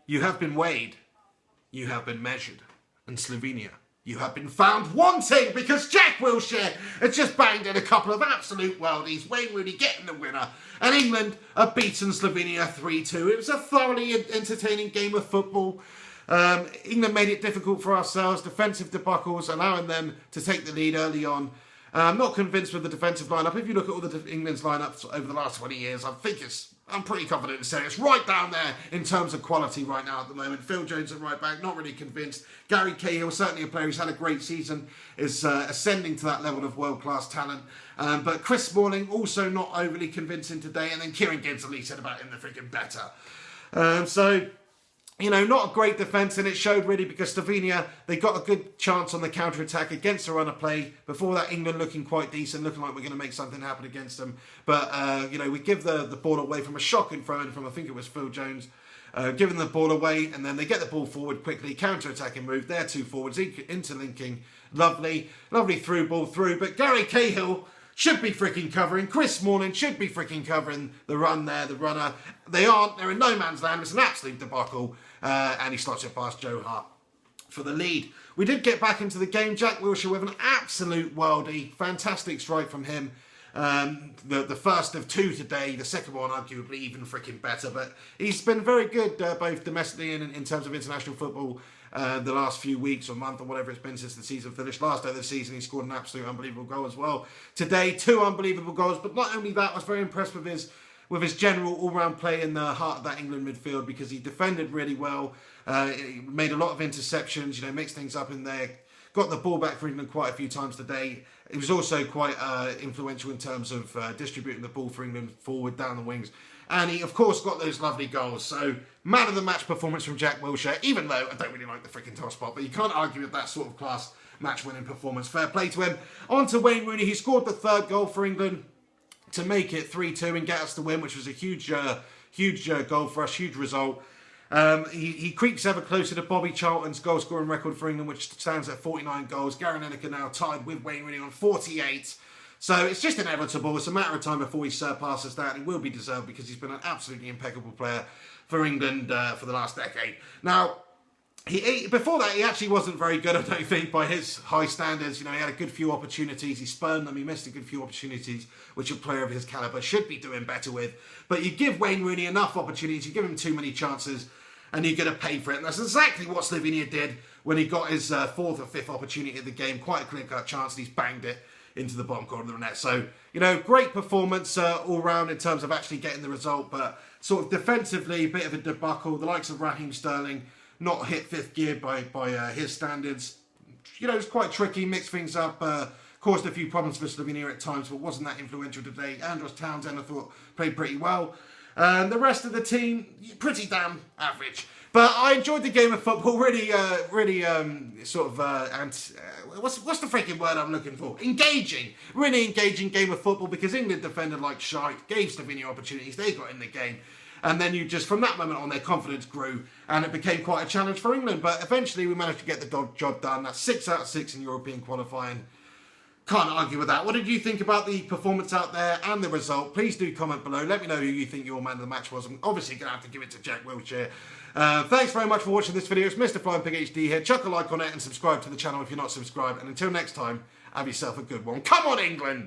You have been weighed, you have been measured, and Slovenia, you have been found wanting because Jack Wilshere has just banged in a couple of absolute worldies, Wayne Rooney getting the winner, and England have beaten Slovenia 3-2. It was a thoroughly entertaining game of football. England made it difficult for ourselves, defensive debacles, allowing them to take the lead early on. I'm not convinced with the defensive lineup. If you look at all the England's lineups over the last 20 years, I'm pretty confident in saying it's right down there in terms of quality right now at the moment. Phil Jones at right back, not really convinced. Gary Cahill, certainly a player who's had a great season, is ascending to that level of world-class talent. But Chris Smalling, also not overly convincing today. And then Kieran Gibbs, at least, said about him, they're freaking better. So, you know, not a great defence, and it showed really because Slovenia, they got a good chance on the counter-attack against the run of play. Before that, England looking quite decent, looking like we're going to make something happen against them. But, you know, we give the ball away from a shocking throw-in from, I think it was Phil Jones, giving the ball away, and then they get the ball forward quickly, counter-attacking move, their two forwards, interlinking, lovely through ball through. But Gary Cahill should be freaking covering. Chris Smalling should be freaking covering the run there, the runner. They aren't. They're in no man's land. It's an absolute debacle. And he slots it past Joe Hart for the lead. We did get back into the game. Jack Wilshere with an absolute worldie. Fantastic strike from him. The first of two today. The second one arguably even freaking better. But he's been very good both domestically and in terms of international football the last few weeks or month or whatever it's been since the season finished. Last day of the season he scored an absolute unbelievable goal as well. Today, 2 unbelievable goals. But not only that, I was very impressed with his general all-round play in the heart of that England midfield because he defended really well, he made a lot of interceptions, you know, mixed things up in there, got the ball back for England quite a few times today. He was also quite influential in terms of distributing the ball for England forward, down the wings. And he, of course, got those lovely goals. So, man of the match performance from Jack Wilshere, even though I don't really like the freaking top spot, but you can't argue with that sort of class match-winning performance. Fair play to him. On to Wayne Rooney. He scored the 3rd goal for England to make it 3-2 and get us the win, which was a huge goal for us, huge result. He creeps ever closer to Bobby Charlton's goal-scoring record for England, which stands at 49 goals. Gary Lineker now tied with Wayne Rooney on 48. So it's just inevitable. It's a matter of time before he surpasses that. It will be deserved because he's been an absolutely impeccable player for England for the last decade. Now, before that, he actually wasn't very good, I don't think, by his high standards. You know, he had a good few opportunities. He spurned them. He missed a good few opportunities, which a player of his calibre should be doing better with. But you give Wayne Rooney enough opportunities, you give him too many chances, and you're going to pay for it. And that's exactly what Slovenia did when he got his 4th or 5th opportunity of the game. Quite a clear-cut chance, and he's banged it into the bottom corner of the net. So, you know, great performance all round in terms of actually getting the result, but sort of defensively, a bit of a debacle. The likes of Raheem Sterling not hit 5th gear by his standards. You know, it's quite tricky, mixed things up, caused a few problems for Slovenia at times, but wasn't that influential today. Andros Townsend, I thought, played pretty well. The rest of the team, pretty damn average. But I enjoyed the game of football, really sort of, what's the freaking word I'm looking for? Engaging. Really engaging game of football because England defended like shite, gave Slovenia opportunities, they got in the game. And then from that moment on, their confidence grew and it became quite a challenge for England. But eventually we managed to get the job done. That's 6 out of 6 in European qualifying. Can't argue with that. What did you think about the performance out there and the result? Please do comment below. Let me know who you think your man of the match was. I'm obviously going to have to give it to Jack Wilshere. Thanks very much for watching this video. It's MrFlyingPigHD here. Chuck a like on it and subscribe to the channel if you're not subscribed. And until next time, have yourself a good one. Come on, England!